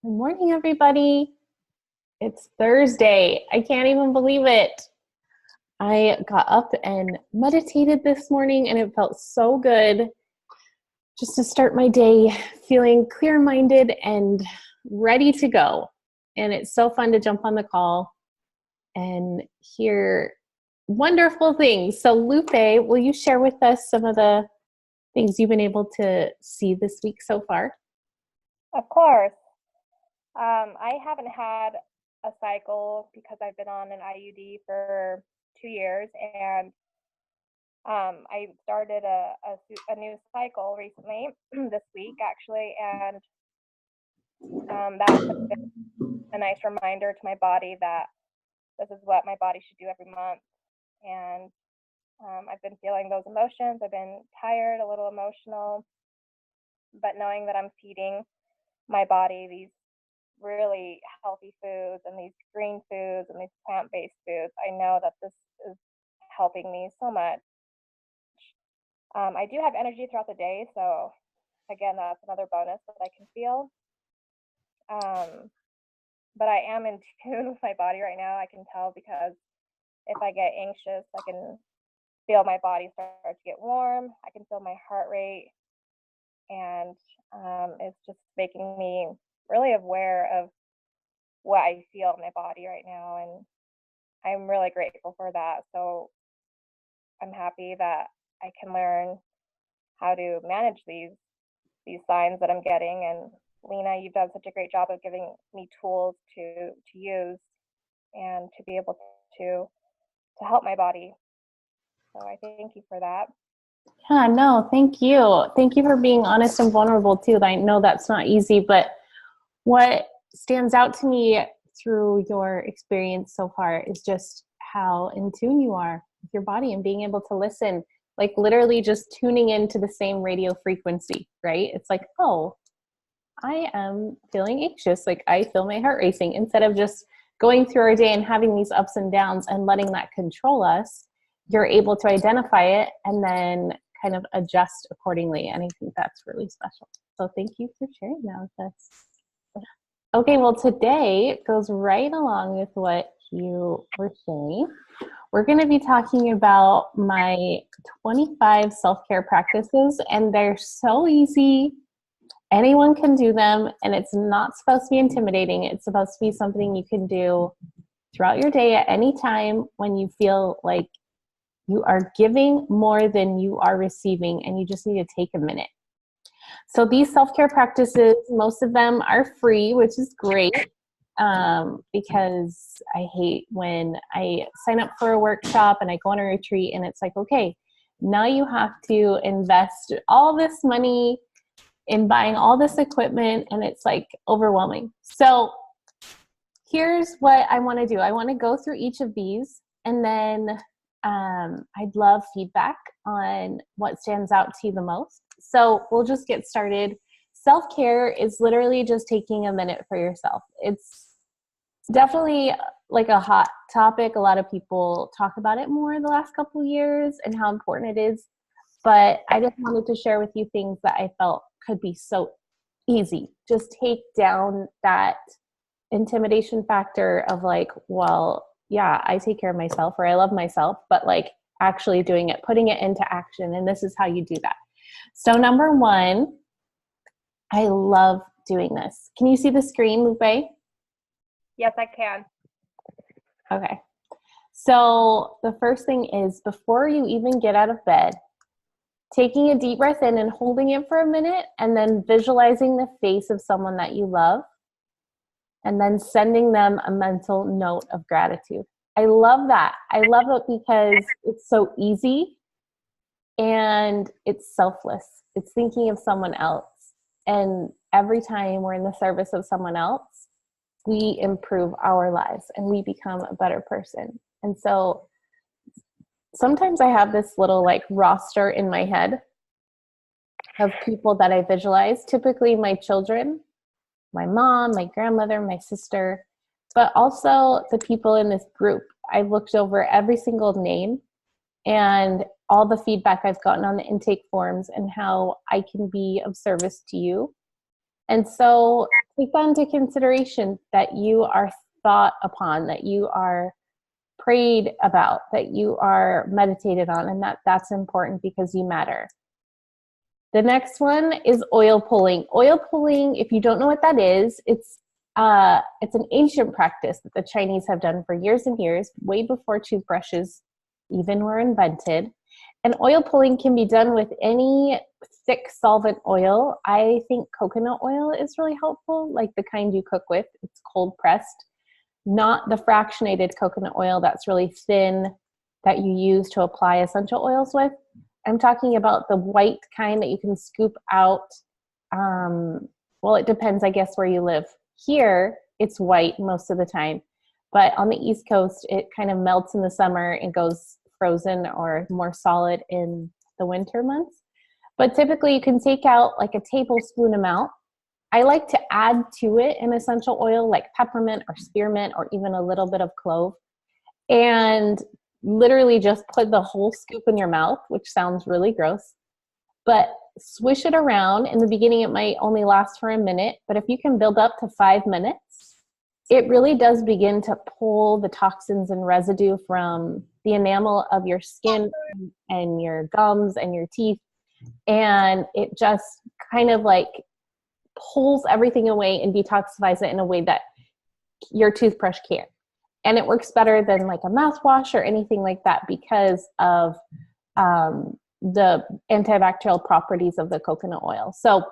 Good morning, everybody. It's Thursday. I can't even believe it. I got up and meditated this morning, and it felt so good just to start my day feeling clear-minded and ready to go. And it's so fun to jump on the call and hear wonderful things. So, Lupe, will you share with us some of the things you've been able to see this week so far? Of course. I haven't had a cycle because I've been on an IUD for 2 years, and I started a new cycle recently, this week actually, and that's been a nice reminder to my body that this is what my body should do every month. And I've been feeling those emotions. I've been tired, a little emotional, but knowing that I'm feeding my body these really healthy foods and these green foods and these plant-based foods, I know that this is helping me so much. I do have energy throughout the day, so again, that's another bonus that I can feel. But I am in tune with my body right now. I can tell because if I get anxious, I can feel my body start to get warm. I can feel my heart rate, and it's just making me really aware of what I feel in my body right now, and I'm really grateful for that. So I'm happy that I can learn how to manage these signs that I'm getting. And Lena, you've done such a great job of giving me tools to use and to be able to help my body. So I thank you for that. Yeah, no, thank you. Thank you for being honest and vulnerable too. I know that's not easy, but what stands out to me through your experience so far is just how in tune you are with your body and being able to listen, like literally just tuning into the same radio frequency, right? It's like, oh, I am feeling anxious. Like I feel my heart racing, instead of just going through our day and having these ups and downs and letting that control us. You're able to identify it and then kind of adjust accordingly. And I think that's really special. So thank you for sharing that with us. Okay, well, today goes right along with what you were saying. We're going to be talking about my 25 self-care practices, and they're so easy. Anyone can do them, and it's not supposed to be intimidating. It's supposed to be something you can do throughout your day at any time when you feel like you are giving more than you are receiving, and you just need to take a minute. So these self-care practices, most of them are free, which is great, because I hate when I sign up for a workshop and I go on a retreat and it's like, okay, now you have to invest all this money in buying all this equipment, and it's like overwhelming. So here's what I want to do. I want to go through each of these, and then I'd love feedback on what stands out to you the most. So we'll just get started. Self-care is literally just taking a minute for yourself. It's definitely like a hot topic. A lot of people talk about it more the last couple of years and how important it is. But I just wanted to share with you things that I felt could be so easy. Just take down that intimidation factor of like, well, yeah, I take care of myself, or I love myself, but like actually doing it, putting it into action. And this is how you do that. So number one, I love doing this. Can you see the screen, Lupe? Yes, I can. Okay. So the first thing is, before you even get out of bed, taking a deep breath in and holding it for a minute, and then visualizing the face of someone that you love, and then sending them a mental note of gratitude. I love that. I love it because it's so easy and it's selfless. It's thinking of someone else. And every time we're in the service of someone else, we improve our lives and we become a better person. And so sometimes I have this little like roster in my head of people that I visualize, typically my children, my mom, my grandmother, my sister, but also the people in this group. I've looked over every single name and all the feedback I've gotten on the intake forms and how I can be of service to you And so take that into consideration, that you are thought upon, that you are prayed about, that you are meditated on, and that's important because you matter. The next one is oil pulling. Oil pulling, if you don't know what that is, it's an ancient practice that the Chinese have done for years and years, way before toothbrushes even were invented. And oil pulling can be done with any thick solvent oil. I think coconut oil is really helpful, like the kind you cook with. It's cold pressed, not the fractionated coconut oil that's really thin that you use to apply essential oils with. I'm talking about the white kind that you can scoop out. Well, it depends, I guess, where you live. Here, it's white most of the time, but on the East Coast, it kind of melts in the summer and goes frozen or more solid in the winter months. But typically, you can take out like a tablespoon amount. I like to add to it an essential oil like peppermint or spearmint or even a little bit of clove, and literally just put the whole scoop in your mouth, which sounds really gross, but swish it around. In the beginning, it might only last for a minute, but if you can build up to 5 minutes, it really does begin to pull the toxins and residue from the enamel of your skin and your gums and your teeth. And it just kind of like pulls everything away and detoxifies it in a way that your toothbrush can't. And it works better than like a mouthwash or anything like that because of the antibacterial properties of the coconut oil. So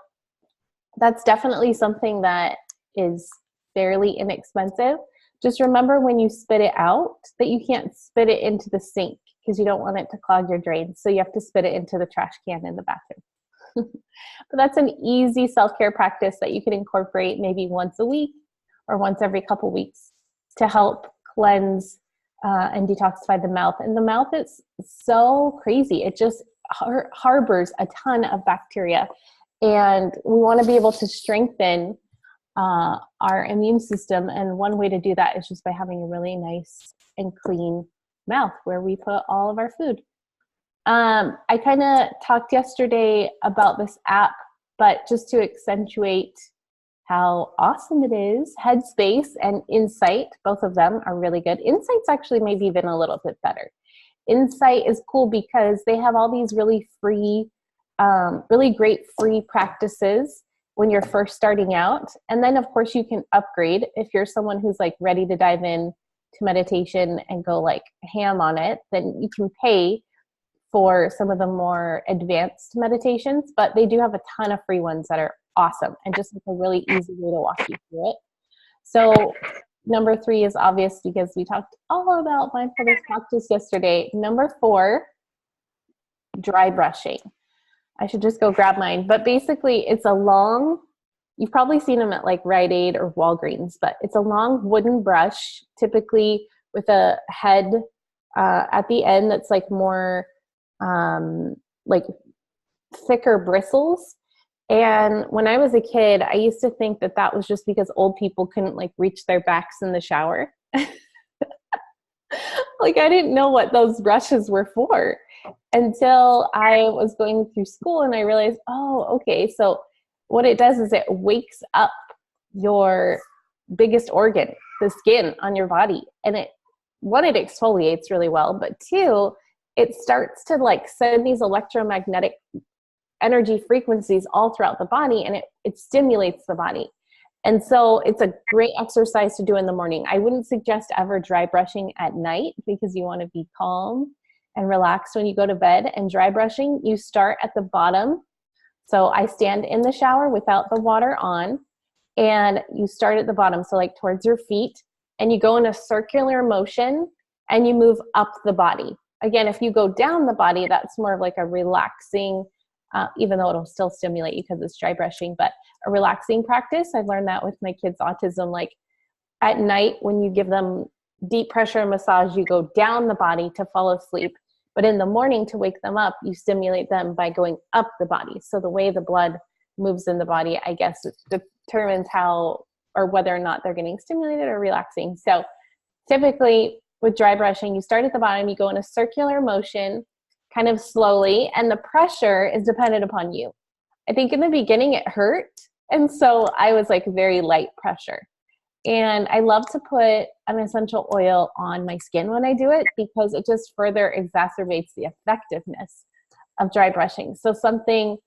that's definitely something that is fairly inexpensive. Just remember when you spit it out that you can't spit it into the sink because you don't want it to clog your drains. So you have to spit it into the trash can in the bathroom. But that's an easy self-care practice that you can incorporate maybe once a week or once every couple weeks to help cleanse and detoxify the mouth. And the mouth is so crazy. It just harbors a ton of bacteria. And we want to be able to strengthen our immune system. And one way to do that is just by having a really nice and clean mouth where we put all of our food. I kind of talked yesterday about this app, but just to accentuate how awesome it is, Headspace and Insight, both of them are really good. Insight's actually maybe even a little bit better. Insight is cool because they have all these really free, really great free practices when you're first starting out. And then of course you can upgrade if you're someone who's like ready to dive in to meditation and go like ham on it, then you can pay for some of the more advanced meditations, but they do have a ton of free ones that are awesome and just like a really easy way to walk you through it. So number 3 is obvious because we talked all about mindfulness practice yesterday. Number 4, dry brushing. I should just go grab mine, but basically it's a long, you've probably seen them at like Rite Aid or Walgreens, but it's a long wooden brush, typically with a head at the end that's like more like thicker bristles. And when I was a kid, I used to think that that was just because old people couldn't like reach their backs in the shower. Like I didn't know what those brushes were for until I was going through school and I realized, oh, okay. So what it does is it wakes up your biggest organ, the skin on your body. And it exfoliates really well, but 2, it starts to like send these electromagnetic energy frequencies all throughout the body, and it stimulates the body. And so it's a great exercise to do in the morning. I wouldn't suggest ever dry brushing at night because you want to be calm and relaxed when you go to bed. And dry brushing, you start at the bottom. So I stand in the shower without the water on, and you start at the bottom, so like towards your feet, and you go in a circular motion and you move up the body. Again, if you go down the body, that's more of like a relaxing, even though it'll still stimulate you because it's dry brushing, but a relaxing practice. I've learned that with my kids' autism. Like at night when you give them deep pressure massage, you go down the body to fall asleep. But in the morning to wake them up, you stimulate them by going up the body. So the way the blood moves in the body, I guess, it determines how or whether or not they're getting stimulated or relaxing. So typically with dry brushing, you start at the bottom, you go in a circular motion, kind of slowly, and the pressure is dependent upon you. I think in the beginning it hurt And so I was like very light pressure. And I love to put an essential oil on my skin when I do it because it just further exacerbates the effectiveness of dry brushing. So something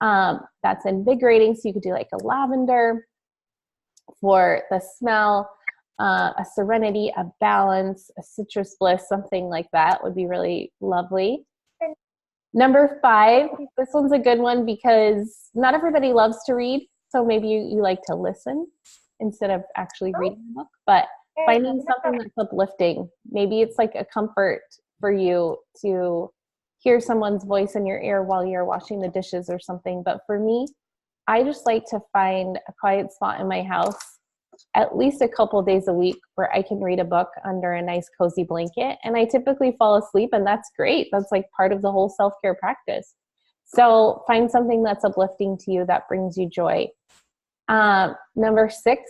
that's invigorating. So you could do like a lavender for the smell, a serenity, a balance, a citrus bliss, something like that would be really lovely. Number 5, this one's a good one because not everybody loves to read. So maybe you like to listen instead of actually reading a book, but finding something that's uplifting. Maybe it's like a comfort for you to hear someone's voice in your ear while you're washing the dishes or something. But for me, I just like to find a quiet spot in my house at least a couple days a week where I can read a book under a nice cozy blanket. And I typically fall asleep, and that's great. That's like part of the whole self-care practice. So find something that's uplifting to you that brings you joy. Number 6,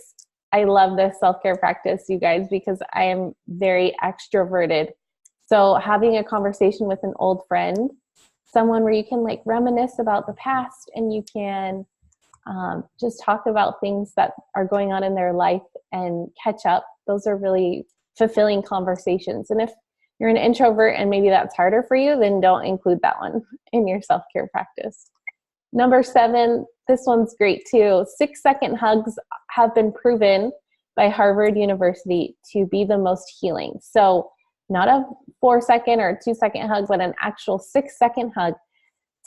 I love this self-care practice, you guys, because I am very extroverted. So having a conversation with an old friend, someone where you can like reminisce about the past and you can just talk about things that are going on in their life and catch up. Those are really fulfilling conversations. And if you're an introvert and maybe that's harder for you, then don't include that one in your self-care practice. Number 7, this one's great too. 6-second hugs have been proven by Harvard University to be the most healing. So not a 4-second or 2-second hug, but an actual 6-second hug.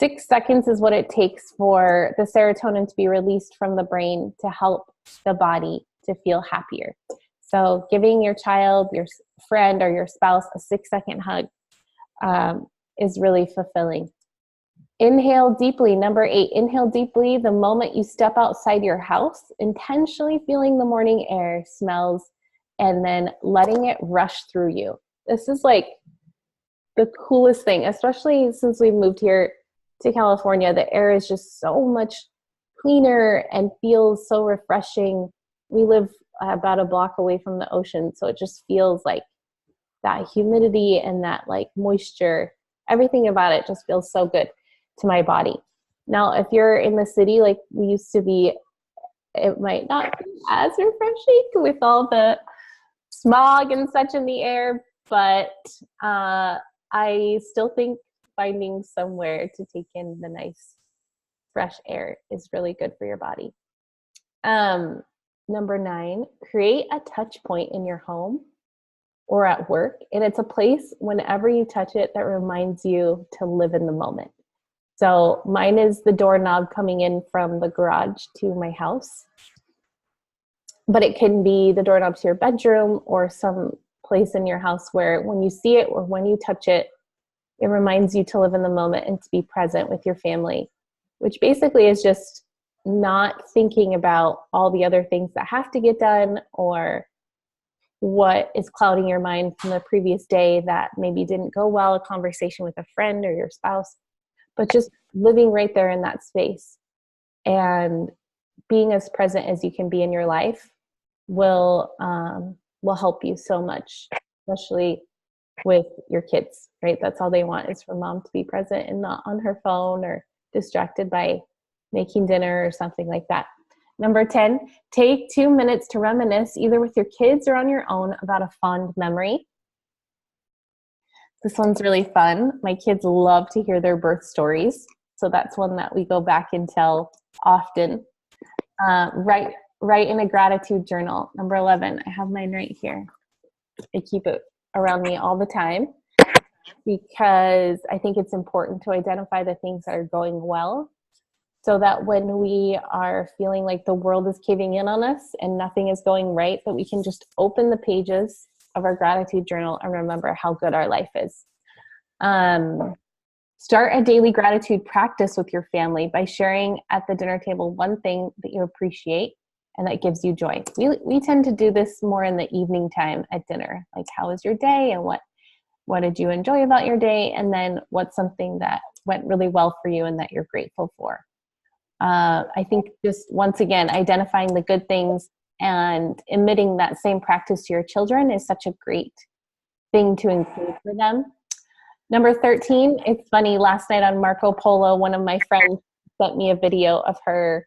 6 seconds is what it takes for the serotonin to be released from the brain to help the body to feel happier. So giving your child, your friend, or your spouse a 6-second hug is really fulfilling. Inhale deeply. Number 8, inhale deeply the moment you step outside your house, intentionally feeling the morning air, smells, and then letting it rush through you. This is like the coolest thing, especially since we moved here to California. The air is just so much cleaner and feels so refreshing. We live about a block away from the ocean, so it just feels like that humidity and that like moisture, everything about it just feels so good to my body. Now, if you're in the city like we used to be, it might not be as refreshing with all the smog and such in the air, but I still think finding somewhere to take in the nice fresh air is really good for your body. Number 9, create a touch point in your home or at work, and it's a place whenever you touch it that reminds you to live in the moment. So mine is the doorknob coming in from the garage to my house, but it can be the doorknob to your bedroom or some place in your house where when you see it or when you touch it, it reminds you to live in the moment and to be present with your family, which basically is just not thinking about all the other things that have to get done or what is clouding your mind from the previous day that maybe didn't go well, a conversation with a friend or your spouse, but just living right there in that space and being as present as you can be in your life will help you so much, especially with your kids, right? That's all they want is for mom to be present and not on her phone or distracted by making dinner or something like that. Number 10, take 2 minutes to reminisce either with your kids or on your own about a fond memory. This one's really fun. My kids love to hear their birth stories, so that's one that we go back and tell often. Write in a gratitude journal. Number 11, I have mine right here. I keep it around me all the time because I think it's important to identify the things that are going well so that when we are feeling like the world is caving in on us and nothing is going right, that we can just open the pages of our gratitude journal and remember how good our life is. Start a daily gratitude practice with your family by sharing at the dinner table one thing that you appreciate and that gives you joy. We tend to do this more in the evening time at dinner, like how was your day and what did you enjoy about your day, and then what's something that went really well for you and that you're grateful for. I think just once again, identifying the good things and emitting that same practice to your children is such a great thing to include for them. Number 13, it's funny, last night on Marco Polo, one of my friends sent me a video of her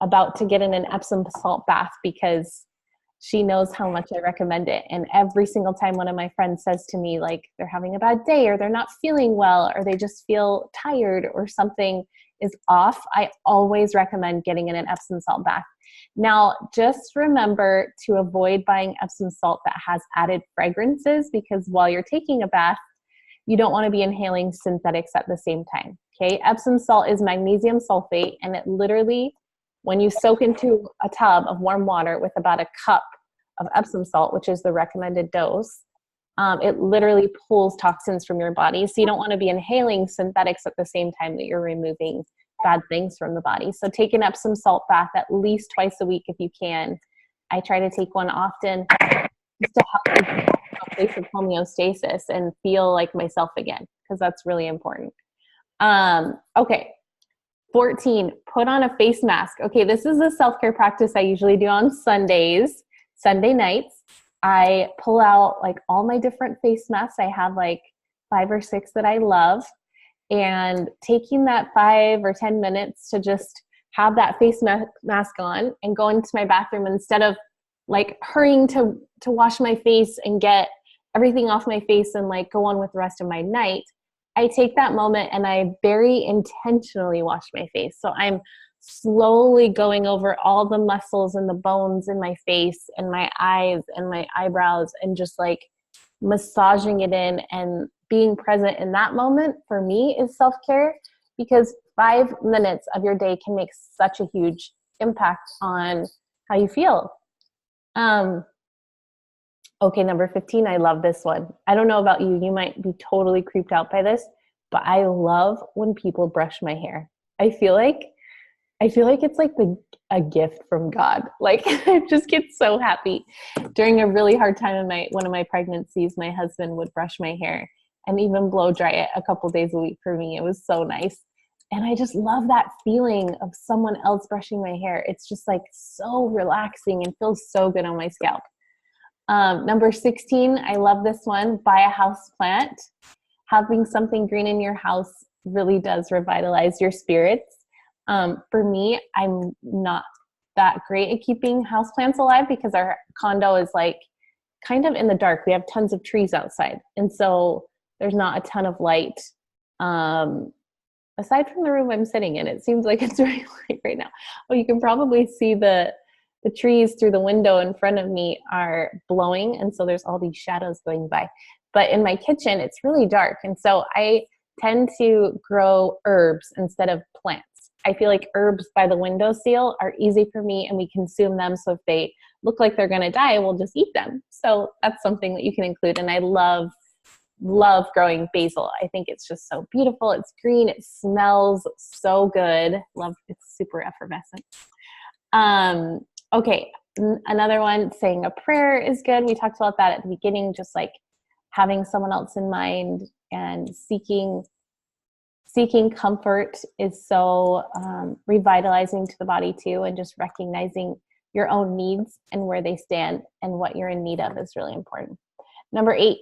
about to get in an Epsom salt bath because she knows how much I recommend it. And every single time one of my friends says to me, like, they're having a bad day or they're not feeling well or they just feel tired or something is off, I always recommend getting in an Epsom salt bath. Now, just remember to avoid buying Epsom salt that has added fragrances, because while you're taking a bath, you don't want to be inhaling synthetics at the same time. Okay. Epsom salt is magnesium sulfate, and it literally, when you soak into a tub of warm water with about a cup of Epsom salt, which is the recommended dose, it literally pulls toxins from your body. So you don't want to be inhaling synthetics at the same time that you're removing bad things from the body. So take an Epsom salt bath at least twice a week if you can. I try to take one often just to help me get to a place of homeostasis and feel like myself again, because that's really important. Okay. 14, put on a face mask. Okay, this is a self-care practice I usually do on Sundays, Sunday nights. I pull out like all my different face masks. I have like 5 or 6 that I love, and taking that 5 or 10 minutes to just have that face mask on and go into my bathroom instead of like hurrying to wash my face and get everything off my face and like go on with the rest of my night. I take that moment and I very intentionally wash my face. So I'm slowly going over all the muscles and the bones in my face and my eyes and my eyebrows and just like massaging it in, and being present in that moment for me is self-care, because 5 minutes of your day can make such a huge impact on how you feel. Okay, number 15, I love this one. I don't know about you. You might be totally creeped out by this, but I love when people brush my hair. I feel like it's like a gift from God. Like I just get so happy. During a really hard time in one of my pregnancies, my husband would brush my hair and even blow dry it a couple days a week for me. It was so nice. And I just love that feeling of someone else brushing my hair. It's just like so relaxing and feels so good on my scalp. Number 16, I love this one. Buy a house plant. Having something green in your house really does revitalize your spirits. For me, I'm not that great at keeping houseplants alive because our condo is like kind of in the dark. We have tons of trees outside, and so there's not a ton of light. Aside from the room I'm sitting in, it seems like it's very light right now. Well, you can probably see the trees through the window in front of me are blowing, and so there's all these shadows going by. But in my kitchen, it's really dark, and so I tend to grow herbs instead of plants. I feel like herbs by the windowsill are easy for me, and we consume them. So if they look like they're going to die, we'll just eat them. So that's something that you can include. And I love growing basil. I think it's just so beautiful. It's green. It smells so good. It's super effervescent. Okay. Another one, saying a prayer is good. We talked about that at the beginning, just like having someone else in mind and seeking comfort is so revitalizing to the body too, and just recognizing your own needs and where they stand and what you're in need of is really important. Number 8,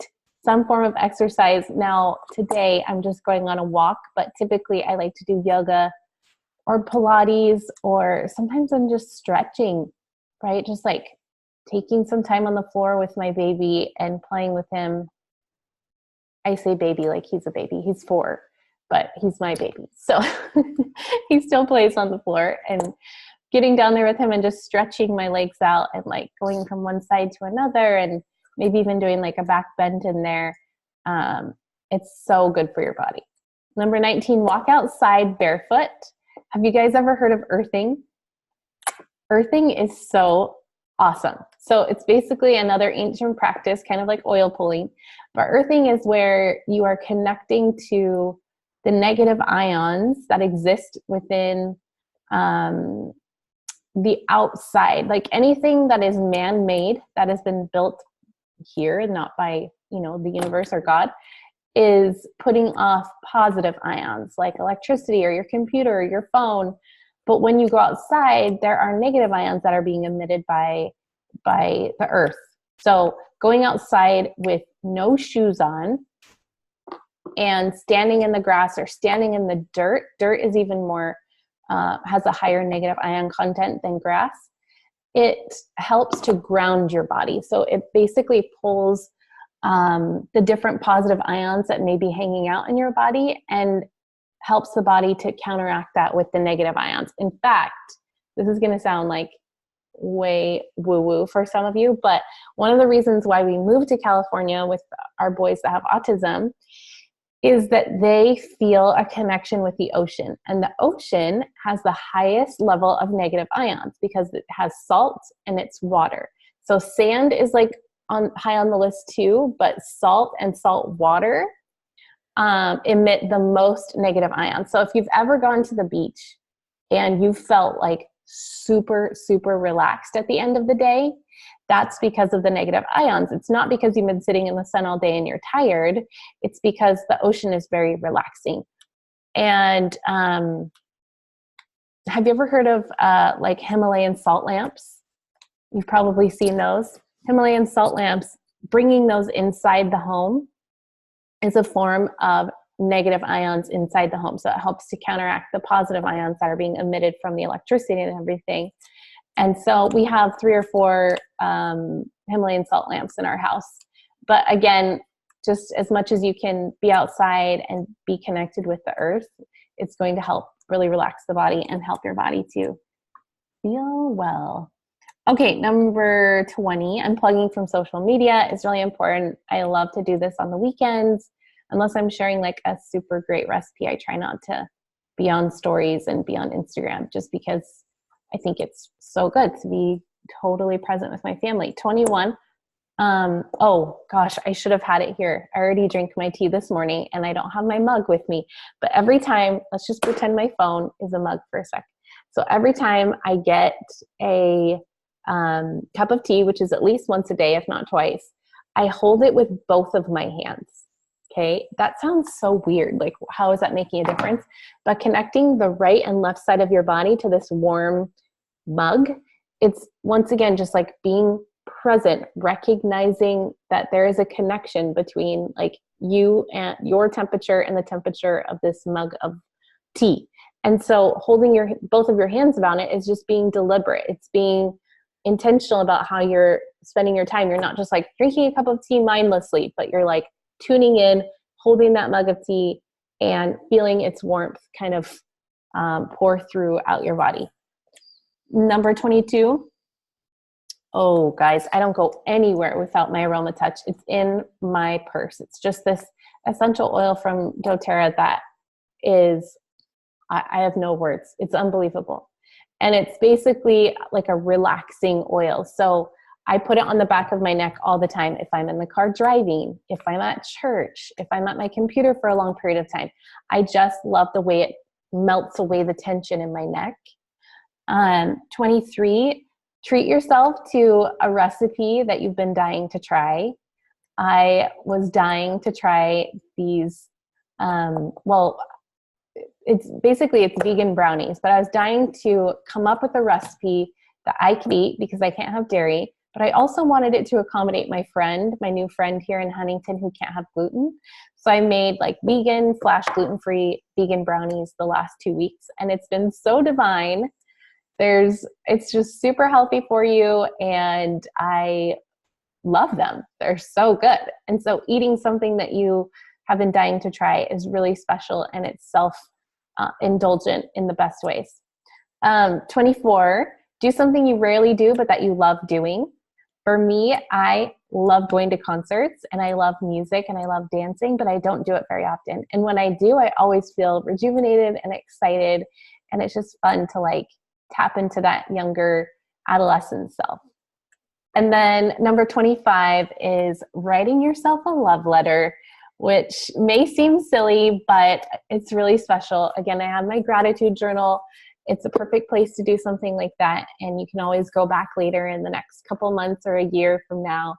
some form of exercise. Now today I'm just going on a walk, but typically I like to do yoga or Pilates, or sometimes I'm just stretching, right? Just like taking some time on the floor with my baby and playing with him. I say baby like he's a baby. He's 4. But he's my baby. So he still plays on the floor, and getting down there with him and just stretching my legs out and like going from one side to another, and maybe even doing like a back bend in there. It's so good for your body. Number 19, walk outside barefoot. Have you guys ever heard of earthing? Earthing is so awesome. So it's basically another ancient practice, kind of like oil pulling. But earthing is where you are connecting to the negative ions that exist within the outside, like anything that is man-made, that has been built here and not by, the universe or God, is putting off positive ions like electricity or your computer or your phone. But when you go outside, there are negative ions that are being emitted by the earth. So going outside with no shoes on and standing in the grass or standing in the dirt is even more has a higher negative ion content than grass, it helps to ground your body. So it basically pulls the different positive ions that may be hanging out in your body and helps the body to counteract that with the negative ions. In fact, this is going to sound like way woo-woo for some of you, but one of the reasons why we moved to California with our boys that have autism is that they feel a connection with the ocean. And the ocean has the highest level of negative ions because it has salt and it's water. So sand is like high on the list too, but salt and salt water emit the most negative ions. So if you've ever gone to the beach and you felt like super, super relaxed at the end of the day, that's because of the negative ions. It's not because you've been sitting in the sun all day and you're tired. It's because the ocean is very relaxing. And have you ever heard of like Himalayan salt lamps? You've probably seen those. Himalayan salt lamps, bringing those inside the home is a form of negative ions inside the home. So it helps to counteract the positive ions that are being emitted from the electricity and everything. And so we have 3 or 4 Himalayan salt lamps in our house. But again, just as much as you can be outside and be connected with the earth, it's going to help really relax the body and help your body to feel well. Okay, number 20, unplugging from social media is really important. I love to do this on the weekends. Unless I'm sharing like a super great recipe, I try not to be on stories and be on Instagram just because I think it's so good to be totally present with my family. 21, oh gosh, I should have had it here. I already drank my tea this morning and I don't have my mug with me. But every time, let's just pretend my phone is a mug for a sec. So every time I get a cup of tea, which is at least once a day, if not twice, I hold it with both of my hands. Okay, that sounds so weird. Like, how is that making a difference? But connecting the right and left side of your body to this warm mug, it's once again just like being present, recognizing that there is a connection between like you and your temperature and the temperature of this mug of tea. And so holding both of your hands around it is just being deliberate. It's being intentional about how you're spending your time. You're not just like drinking a cup of tea mindlessly, but you're like tuning in, holding that mug of tea and feeling its warmth kind of pour throughout your body. Number 22. Oh, guys, I don't go anywhere without my Aroma Touch. It's in my purse. It's just this essential oil from doTERRA that is, I have no words. It's unbelievable. And it's basically like a relaxing oil. So I put it on the back of my neck all the time. If I'm in the car driving, if I'm at church, if I'm at my computer for a long period of time, I just love the way it melts away the tension in my neck. 23, treat yourself to a recipe that you've been dying to try. I was dying to try these, it's vegan brownies, but I was dying to come up with a recipe that I could eat because I can't have dairy, but I also wanted it to accommodate my new friend here in Huntington who can't have gluten. So I made like vegan/gluten-free vegan brownies the last 2 weeks, and it's been so divine. It's just super healthy for you, and I love them. They're so good. And so eating something that you have been dying to try is really special, and it's self-indulgent in the best ways. 24, do something you rarely do, but that you love doing. For me, I love going to concerts, and I love music, and I love dancing, but I don't do it very often. And when I do, I always feel rejuvenated and excited, and it's just fun to like tap into that younger adolescent self. And then number 25 is writing yourself a love letter, which may seem silly, but it's really special. Again, I have my gratitude journal. It's a perfect place to do something like that. And you can always go back later in the next couple months or a year from now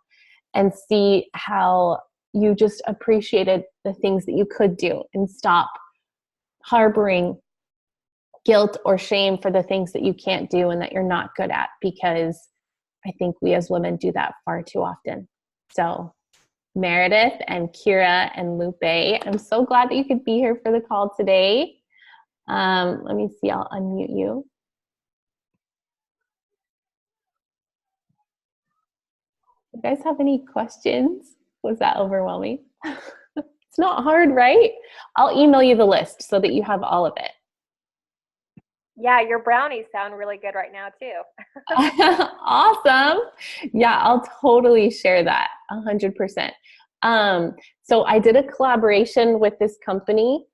and see how you just appreciated the things that you could do and stop harboring guilt or shame for the things that you can't do and that you're not good at, because I think we as women do that far too often. So Meredith and Kira and Lupe, I'm so glad that you could be here for the call today. Let me see, I'll unmute you. You guys have any questions? Was that overwhelming? It's not hard, right? I'll email you the list so that you have all of it. Yeah, your brownies sound really good right now too. Awesome. Yeah, I'll totally share that 100%. So I did a collaboration with this company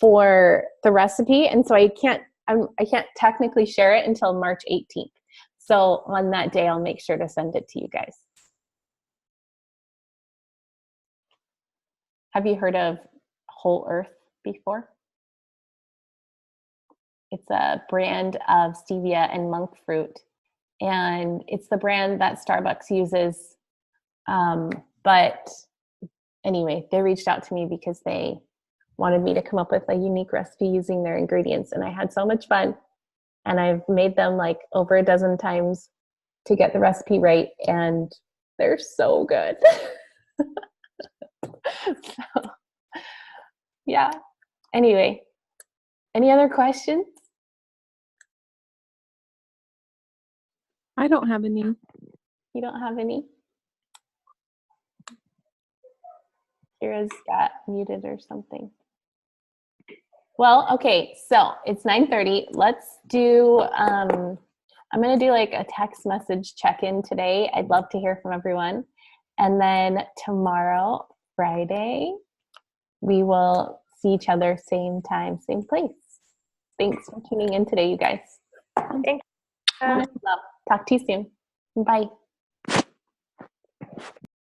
for the recipe, and so I can't technically share it until March 18th. So on that day, I'll make sure to send it to you guys. Have you heard of Whole Earth before? It's a brand of stevia and monk fruit, and it's the brand that Starbucks uses. But anyway, they reached out to me because they wanted me to come up with a unique recipe using their ingredients, and I had so much fun. And I've made them like over a dozen times to get the recipe right, and they're so good. So, yeah. Anyway, any other questions? I don't have any. You don't have any? Kira's got muted or something. Well, okay, so it's 9:30. Let's do, I'm going to do like a text message check-in today. I'd love to hear from everyone. And then tomorrow, Friday, we will see each other same time, same place. Thanks for tuning in today, you guys. Thank you. Talk to you soon. Bye.